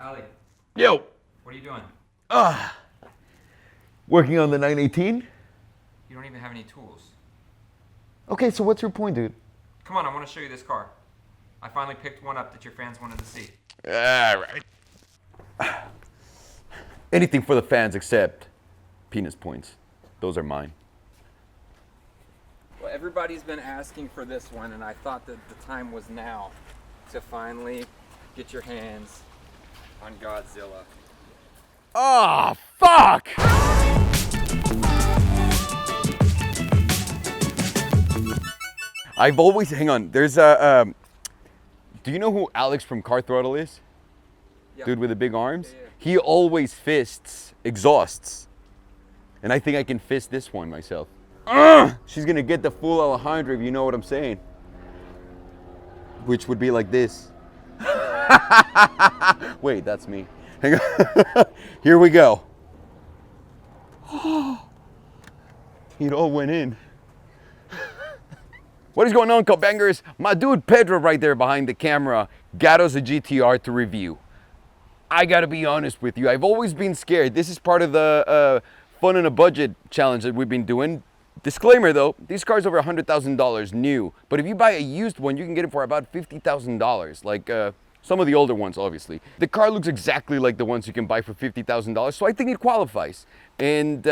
Ali, Yo. what are you doing? Working on the 918? You don't even have any tools. Okay, so what's your point, dude? Come on, I want to show you this car. I finally picked one up that your fans wanted to see. All right. Anything for the fans except penis points. Those are mine. Well, everybody's been asking for this one, and I thought that the time was now to finally get your hands on Godzilla. Oh, fuck! I've always, hang on, there's a, do you know who Alex from Car Throttle is? Yeah. Dude with the big arms? Yeah. He always fists exhausts. And I think I can fist this one myself. She's gonna get the full Alejandro, if you know what I'm saying. Which would be like this. Wait, that's me. Hang on. Here we go. It all went in. What is going on, Cupbangers? My dude Pedro right there behind the camera got us a GTR to review. I gotta be honest with you, I've always been scared. This is part of the fun and a budget challenge that we've been doing. Disclaimer though, these cars over $100,000 new, but if you buy a used one, you can get it for about $50,000, like some of the older ones, obviously. The car looks exactly like the ones you can buy for $50,000, so I think it qualifies. And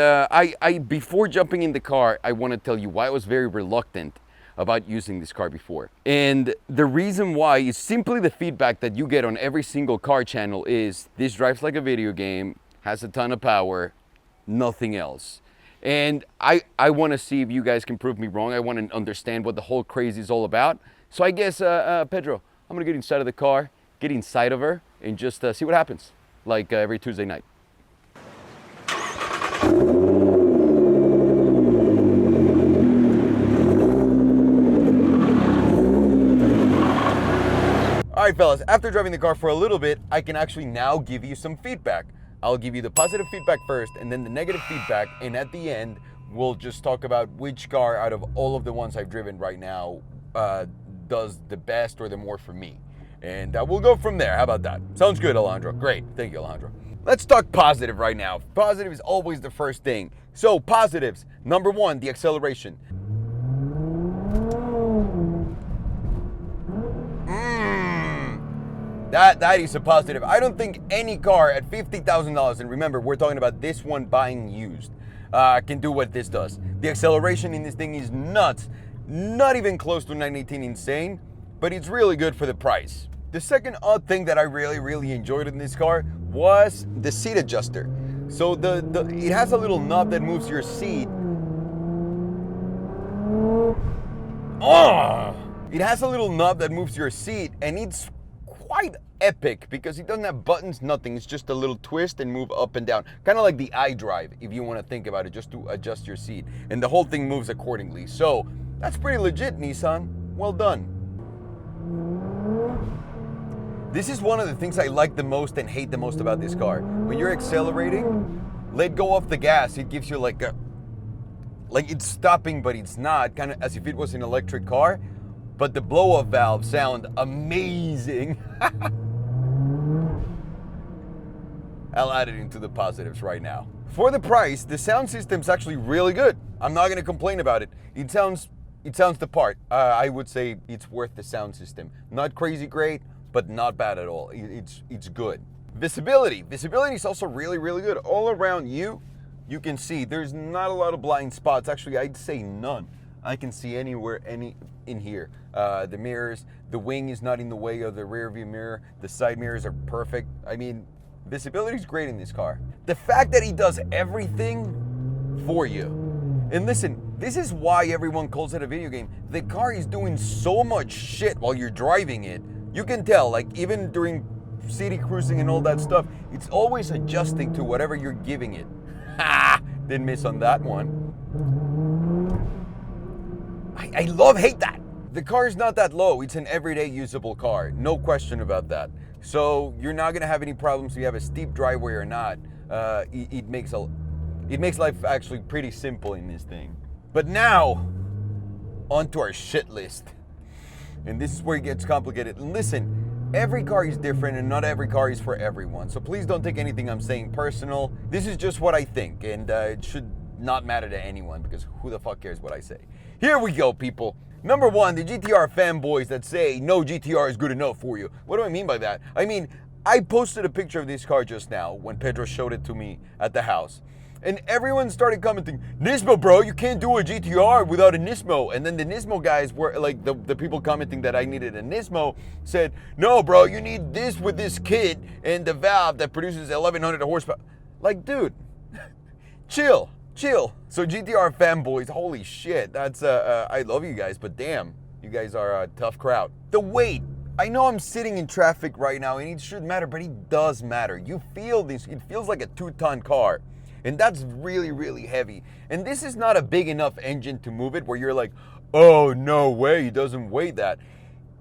before jumping in the car, I want to tell you why I was very reluctant about using this car before. And the reason why is simply the feedback that you get on every single car channel is, this drives like a video game, has a ton of power, nothing else. And I want to see if you guys can prove me wrong. I want to understand what the whole crazy is all about. So I guess, Pedro, I'm going to get inside of the car, get inside of her, and just see what happens, like every Tuesday night. All right, fellas, after driving the car for a little bit, I can actually now give you some feedback. I'll give you the positive feedback first and then the negative feedback, and at the end, we'll just talk about which car out of all of the ones I've driven right now does the best or the more for me. And we'll go from there. How about that? Sounds good, Alejandro. Great. Thank you, Alejandro. Let's talk positive right now. Positive is always the first thing. So, positives. Number one, the acceleration. That is a positive. I don't think any car at $50,000, and remember, we're talking about this one buying used, can do what this does. The acceleration in this thing is nuts. Not even close to 918 insane, but it's really good for the price. The second odd thing that I really enjoyed in this car was the seat adjuster. So it has a little knob that moves your seat. Oh! It has a little knob that moves your seat, and it's quite epic because it doesn't have buttons, nothing. It's just a little twist and move up and down. Kind of like the iDrive, if you want to think about it, just to adjust your seat. And the whole thing moves accordingly. So that's pretty legit, Nissan. Well done. This is one of the things I like the most and hate the most about this car. When you're accelerating, let go of the gas. It gives you like it's stopping, but it's not. Kind of as if it was an electric car. But the blow-off valves sound amazing. I'll add it into the positives right now. For the price, the sound system's actually really good. I'm not gonna complain about it. It sounds the part. I would say it's worth the sound system. Not crazy great, but not bad at all. It's good. Visibility. Visibility is also really good. All around you can see there's not a lot of blind spots. Actually, I'd say none. I can see anywhere, in here. The mirrors, the wing is not in the way of the rear view mirror. The side mirrors are perfect. I mean, visibility is great in this car. The fact that it does everything for you. And listen, this is why everyone calls it a video game. The car is doing so much shit while you're driving it. You can tell, like even during city cruising and all that stuff, it's always adjusting to whatever you're giving it. Ha! Didn't miss on that one. I hate that. The car is not that low. It's an everyday usable car. No question about that. So you're not gonna have any problems if you have a steep driveway or not. It makes life actually pretty simple in this thing. But now, onto our shit list. And this is where it gets complicated. And listen, Every car is different and not every car is for everyone. So please don't take anything I'm saying personal. This is just what I think, and it should not matter to anyone because who the fuck cares what I say. Here we go, people. Number one, the GTR fanboys that say no GTR is good enough for you. What do I mean by that? I mean, I posted a picture of this car just now when Pedro showed it to me at the house. And everyone started commenting, Nismo, bro, you can't do a GTR without a Nismo. And then the Nismo guys were like, the people commenting that I needed a Nismo said, no, bro, you need this with this kit and the valve that produces 1100 horsepower. Like, dude, chill. So GTR fanboys, holy shit, that's, I love you guys, but damn, you guys are a tough crowd. The weight. I know I'm sitting in traffic right now and it shouldn't matter, but it does matter. You feel this, it feels like a 2-ton car. And that's really, really heavy. And this is not a big enough engine to move it where you're like, oh, no way, it doesn't weigh that.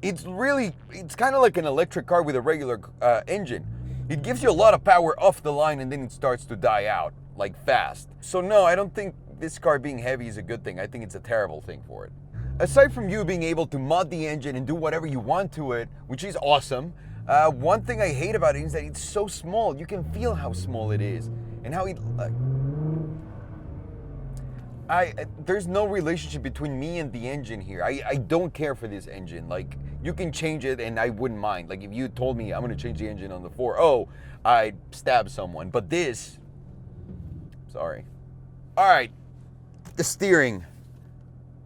It's kind of like an electric car with a regular engine. It gives you a lot of power off the line and then it starts to die out, like fast. So no, I don't think this car being heavy is a good thing. I think it's a terrible thing for it. Aside from you being able to mod the engine and do whatever you want to it, which is awesome, one thing I hate about it is that it's so small. You can feel how small it is. And how there's no relationship between me and the engine here. I don't care for this engine. Like, you can change it and I wouldn't mind. Like, if you told me I'm gonna change the engine on the 4.0, I'd stab someone. But this, sorry. All right, the steering.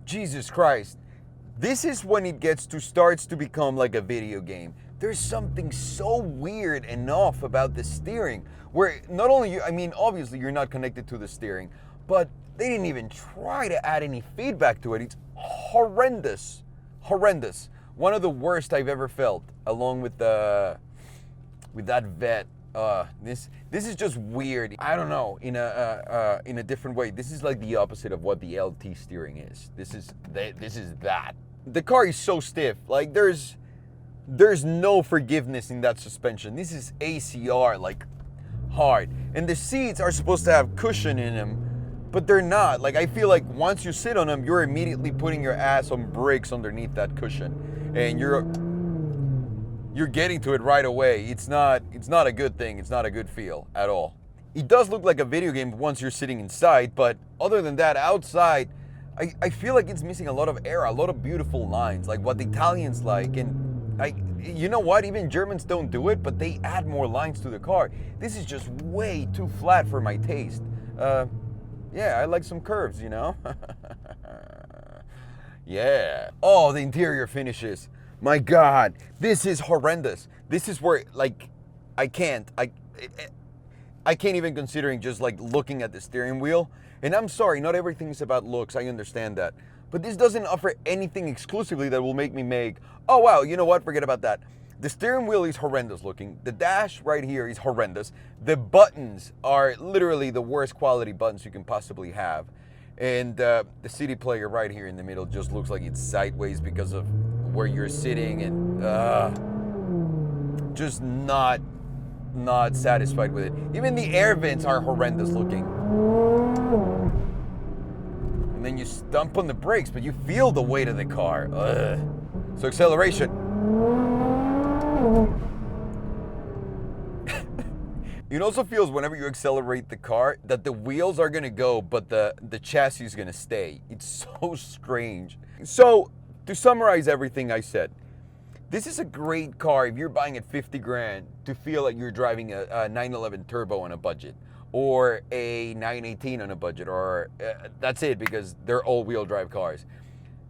Jesus Christ. This is when it starts to become like a video game. There's something so weird and off about the steering where not only obviously you're not connected to the steering, but they didn't even try to add any feedback to it. It's horrendous. One of the worst I've ever felt, along with that vet. This is just weird. I don't know, in a different way. This is like the opposite of what the LT steering is. This is that. The car is so stiff. Like, there's no forgiveness in that suspension. This is ACR, like, hard. And the seats are supposed to have cushion in them, but they're not. Like, I feel like once you sit on them, you're immediately putting your ass on brakes underneath that cushion. And you're getting to it right away. It's not a good thing. It's not a good feel at all. It does look like a video game once you're sitting inside, but other than that, outside, I feel like it's missing a lot of air, a lot of beautiful lines, like what the Italians like. And you know what? Even Germans don't do it, but they add more lines to the car. This is just way too flat for my taste. Yeah, I like some curves, you know? Yeah. Oh, the interior finishes. My God, this is horrendous. This is where, like, I can't even considering just like looking at the steering wheel. And I'm sorry, not everything is about looks. I understand that. But this doesn't offer anything exclusively that will make me oh wow, you know what? Forget about that. The steering wheel is horrendous looking. The dash right here is horrendous. The buttons are literally the worst quality buttons you can possibly have. And the CD player right here in the middle just looks like it's sideways because of where you're sitting, and just not satisfied with it. Even the air vents are horrendous looking. And then you stump on the brakes, but you feel the weight of the car. Ugh. So acceleration. It also feels whenever you accelerate the car that the wheels are gonna go, but the chassis is gonna stay. It's so strange. So, to summarize everything I said, this is a great car if you're buying at 50 grand to feel like you're driving a 911 Turbo on a budget, or a 918 on a budget, or that's it, because they're all-wheel drive cars.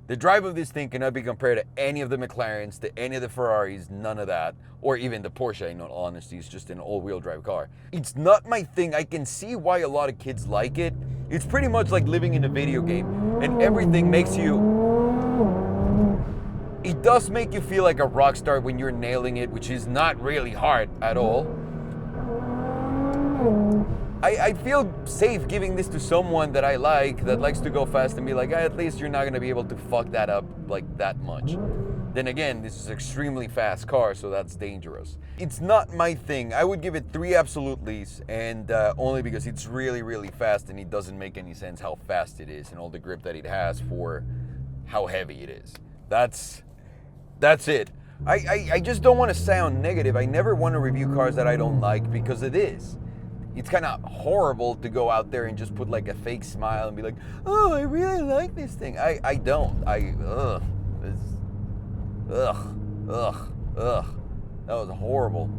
The drive of this thing cannot be compared to any of the McLarens, to any of the Ferraris, none of that, or even the Porsche, in all honesty. It's just an all-wheel drive car. It's not my thing. I can see why a lot of kids like it. It's pretty much like living in a video game, and everything makes you... It does make you feel like a rock star when you're nailing it, which is not really hard at all. I feel safe giving this to someone that I like, that likes to go fast, and be like, at least you're not going to be able to fuck that up like that much. Then again, this is an extremely fast car, so that's dangerous. It's not my thing. I would give it 3 absolutelys, and only because it's really, really fast, and it doesn't make any sense how fast it is and all the grip that it has for how heavy it is. That's it. I just don't want to sound negative. I never want to review cars that I don't like, because it is. It's kind of horrible to go out there and just put like a fake smile and be like, oh, I really like this thing. I don't. Ugh. That was horrible.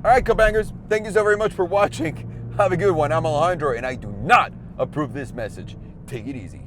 All right, Cupbangers, thank you so very much for watching. Have a good one. I'm Alejandro, and I do not approve this message. Take it easy.